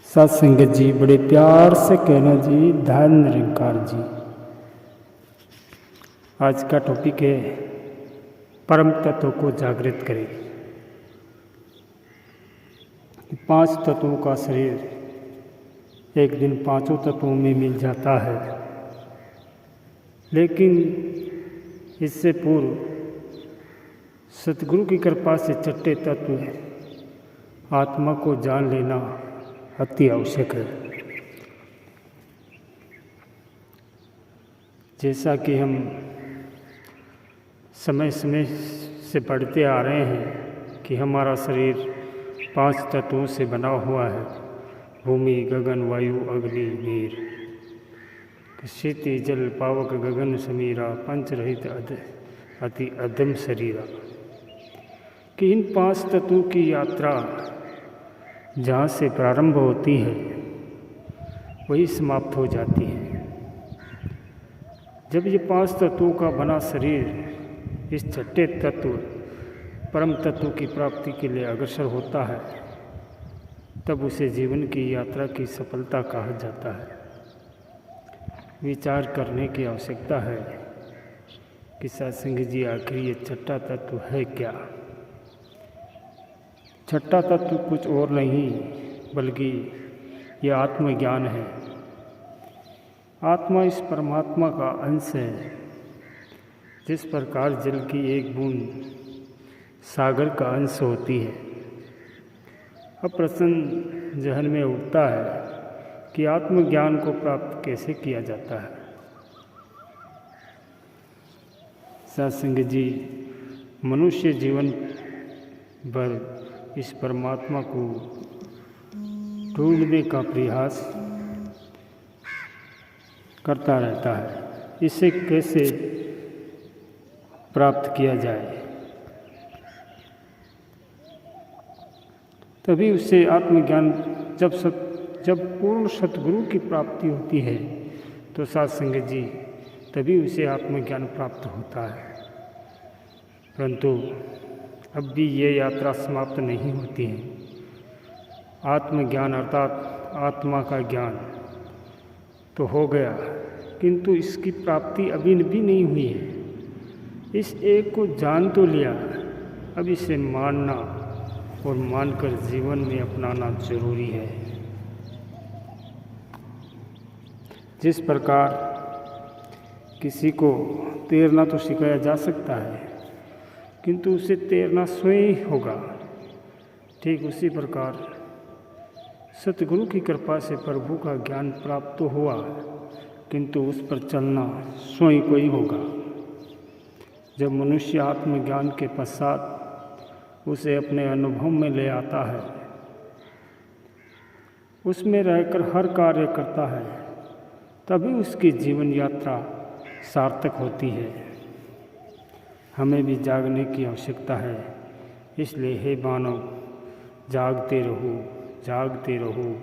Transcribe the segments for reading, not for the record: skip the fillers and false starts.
सत्संगत जी बड़े प्यार से कहना जी, धन निरंकार जी। आज का टॉपिक है परम तत्व को जागृत करें। 5 तत्वों का शरीर एक दिन 5 तत्वों में मिल जाता है, लेकिन इससे पूर्व सतगुरु की कृपा से छठे तत्व आत्मा को जान लेना अति आवश्यक है। जैसा कि हम समय समय से पढ़ते आ रहे हैं कि हमारा शरीर 5 तत्वों से बना हुआ है। भूमि, गगन, वायु, अग्नि, नीर। क्षिति, जल, पावक, गगन समीरा, पंच रहित अति अदम शरीरा। कि इन 5 तत्वों की यात्रा जहाँ से प्रारंभ होती है वही समाप्त हो जाती है। जब ये 5 तत्वों का बना शरीर इस छठे तत्व परम तत्व की प्राप्ति के लिए अग्रसर होता है, तब उसे जीवन की यात्रा की सफलता कहा जाता है। विचार करने की आवश्यकता है कि सत्संग जी आखिर ये छठा तत्व है क्या। छठा तत्व कुछ और नहीं बल्कि ये आत्मज्ञान है। आत्मा इस परमात्मा का अंश है। जिस प्रकार जल की एक बूंद सागर का अंश होती है। अब प्रश्न जहन में उठता है कि आत्मज्ञान को प्राप्त कैसे किया जाता है। सत्संग जी मनुष्य जीवन भर इस परमात्मा को ढूंढने का प्रयास करता रहता है। इसे कैसे प्राप्त किया जाए, तभी उसे आत्मज्ञान जब पूर्ण सतगुरु की प्राप्ति होती है तो सत्संग जी तभी उसे आत्मज्ञान प्राप्त होता है। परंतु अब भी ये यात्रा समाप्त नहीं होती है। आत्मज्ञान अर्थात आत्मा का ज्ञान तो हो गया, किंतु इसकी प्राप्ति अभी भी नहीं हुई है। इस एक को जान तो लिया, अब इसे मानना और मानकर जीवन में अपनाना जरूरी है। जिस प्रकार किसी को तैरना तो सिखाया जा सकता है, किंतु उसे तैरना स्वयं होगा। ठीक उसी प्रकार सतगुरु की कृपा से प्रभु का ज्ञान प्राप्त तो हुआ, किंतु उस पर चलना स्वयं को ही होगा। जब मनुष्य आत्मज्ञान के पश्चात उसे अपने अनुभव में ले आता है, उसमें रहकर हर कार्य करता है, तभी उसकी जीवन यात्रा सार्थक होती है। हमें भी जागने की आवश्यकता है। इसलिए हे मानव, जागते रहो, जागते रहो।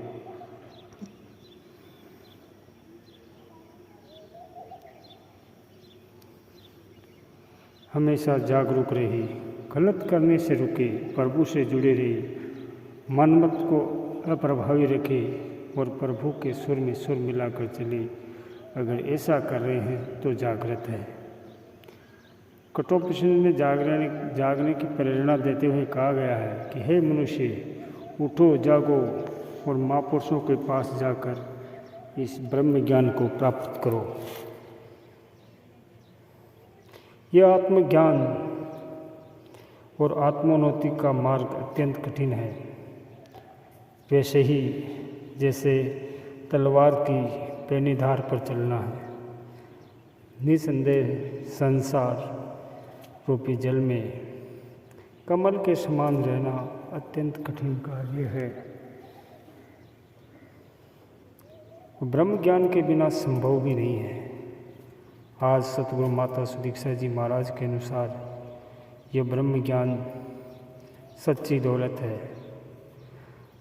हमेशा जागरूक रहिए, गलत करने से रुके, प्रभु से जुड़े रहिए, मनमत को अप्रभावी रखें और प्रभु के सुर में सुर मिलाकर चले। अगर ऐसा कर रहे हैं तो जागृत है। कठोपनिषद में जागने की प्रेरणा देते हुए कहा गया है कि हे मनुष्य, उठो, जागो और महापुरुषों के पास जाकर इस ब्रह्म ज्ञान को प्राप्त करो। यह आत्मज्ञान और आत्मोन्नति का मार्ग अत्यंत कठिन है। वैसे ही जैसे तलवार की पैनी धार पर चलना है। निसंदेह संसार रूपी जल में कमल के समान रहना अत्यंत कठिन कार्य है। ब्रह्म ज्ञान के बिना संभव भी नहीं है। आज सतगुरु माता सुदीक्षा जी महाराज के अनुसार यह ब्रह्म ज्ञान सच्ची दौलत है,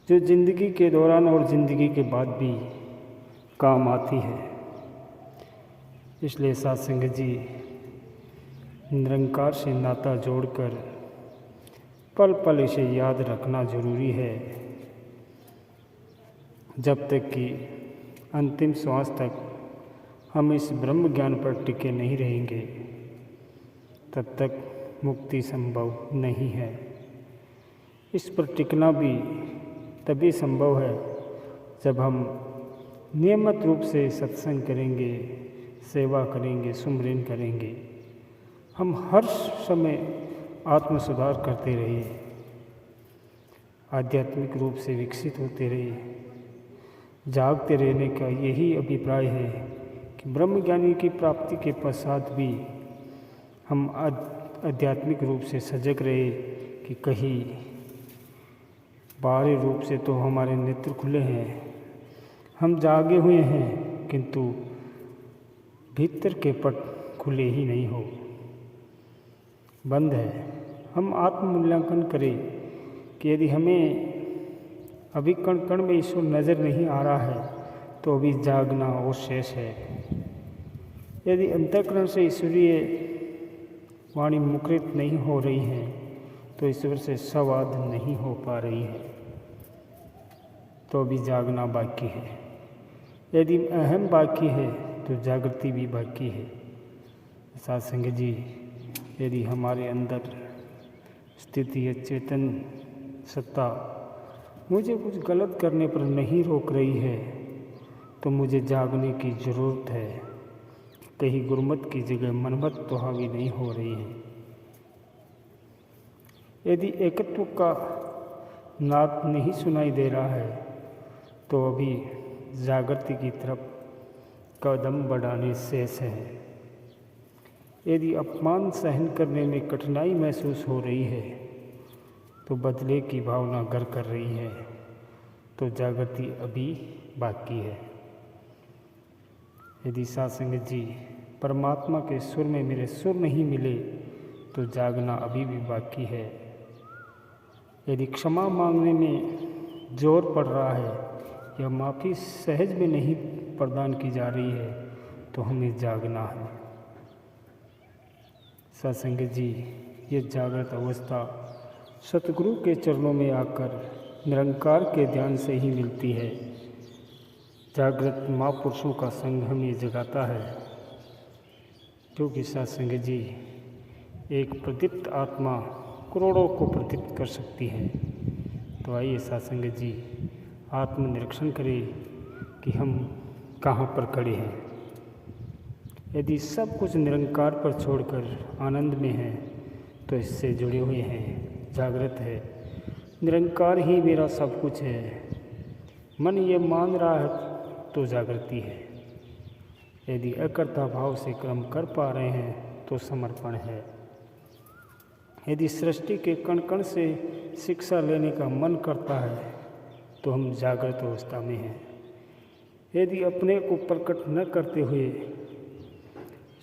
जो जिंदगी के दौरान और जिंदगी के बाद भी काम आती है। इसलिए सत्संग जी निरंकार से नाता जोड़कर पल पल इसे याद रखना जरूरी है। जब तक कि अंतिम श्वास तक हम इस ब्रह्म ज्ञान पर टिके नहीं रहेंगे, तब तक मुक्ति संभव नहीं है। इस पर टिकना भी तभी संभव है जब हम नियमित रूप से सत्संग करेंगे, सेवा करेंगे, सुमरन करेंगे। हम हर समय आत्म सुधार करते रहिए, आध्यात्मिक रूप से विकसित होते रहिए। जागते रहने का यही अभिप्राय है कि ब्रह्मज्ञानी की प्राप्ति के पश्चात भी हम आध्यात्मिक रूप से सजग रहे कि कहीं बाहरी रूप से तो हमारे नेत्र खुले हैं, हम जागे हुए हैं, किंतु भीतर के पट खुले ही नहीं हो, बंद है। हम आत्ममूल्यांकन करें कि यदि हमें अभी कण कण में ईश्वर नज़र नहीं आ रहा है तो अभी जागना और शेष है। यदि अंतःकरण से ईश्वरीय वाणी मुखरित नहीं हो रही है तो ईश्वर से संवाद नहीं हो पा रही है, तो अभी जागना बाकी है। यदि अहम बाकी है तो जागृति भी बाकी है। सत्संग जी, यदि हमारे अंदर स्थिति या चेतन सत्ता मुझे कुछ गलत करने पर नहीं रोक रही है तो मुझे जागने की ज़रूरत है। कहीं गुरमत की जगह मनमत तो हावी नहीं हो रही है। यदि एकत्व का नाद नहीं सुनाई दे रहा है तो अभी जागृति की तरफ कदम बढ़ाने शेष है। यदि अपमान सहन करने में कठिनाई महसूस हो रही है तो बदले की भावना घर कर रही है, तो जागृति अभी बाकी है। यदि सत्संग जी परमात्मा के सुर में मेरे सुर नहीं मिले तो जागना अभी भी बाकी है। यदि क्षमा मांगने में जोर पड़ रहा है या माफ़ी सहज में नहीं प्रदान की जा रही है तो हमें जागना है। सत्संग जी, ये जागृत अवस्था सतगुरु के चरणों में आकर निरंकार के ध्यान से ही मिलती है। जागृत महापुरुषों का संग हमें जगाता है, क्योंकि सत्संग जी एक प्रदीप्त आत्मा करोड़ों को प्रदीप्त कर सकती है। तो आइए सत्संग जी आत्मनिरीक्षण करें कि हम कहाँ पर खड़े हैं। यदि सब कुछ निरंकार पर छोड़कर आनंद में है तो इससे जुड़े हुए हैं, जागृत है। निरंकार ही मेरा सब कुछ है, मन ये मान रहा है तो जागृति है। यदि अकर्ता भाव से कर्म कर पा रहे हैं तो समर्पण है। यदि सृष्टि के कण कण से शिक्षा लेने का मन करता है तो हम जागृत अवस्था में हैं। यदि अपने को प्रकट न करते हुए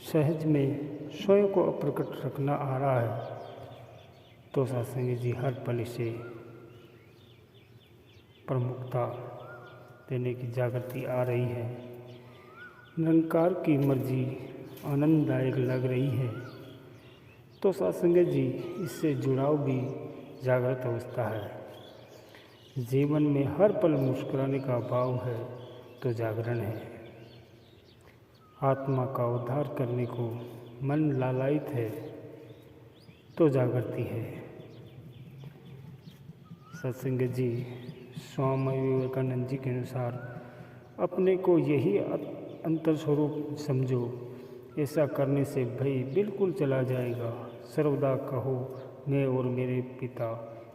सहज में स्वयं को अप्रकट रखना आ रहा है तो सत्संग जी हर पल से प्रमुखता देने की जागृति आ रही है। निरंकार की मर्जी आनंददायक लग रही है तो सत्संग जी इससे जुड़ाव भी जागृत अवस्था है। जीवन में हर पल मुस्कुराने का भाव है तो जागरण है। आत्मा का उद्धार करने को मन लालायित है तो जागृति है। सत्संग जी स्वामी विवेकानंद जी के अनुसार अपने को यही अंतर स्वरूप समझो, ऐसा करने से भय बिल्कुल चला जाएगा। सर्वदा कहो मैं और मेरे पिता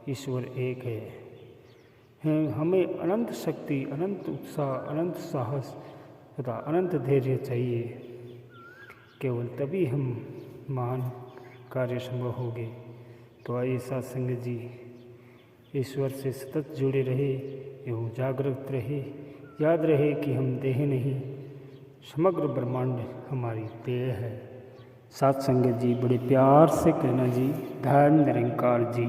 ईश्वर एक है। हमें अनंत शक्ति, अनंत उत्साह, अनंत साहस तथा अनंत धैर्य चाहिए। केवल तभी हम महान कार्य संभव होंगे। तो आइए सत्संग जी ईश्वर से सतत जुड़े रहे, एवं जागृत रहे। याद रहे कि हम देह नहीं, समग्र ब्रह्मांड हमारी देह है। सत्संग जी बड़े प्यार से कहना जी, धन निरंकार जी।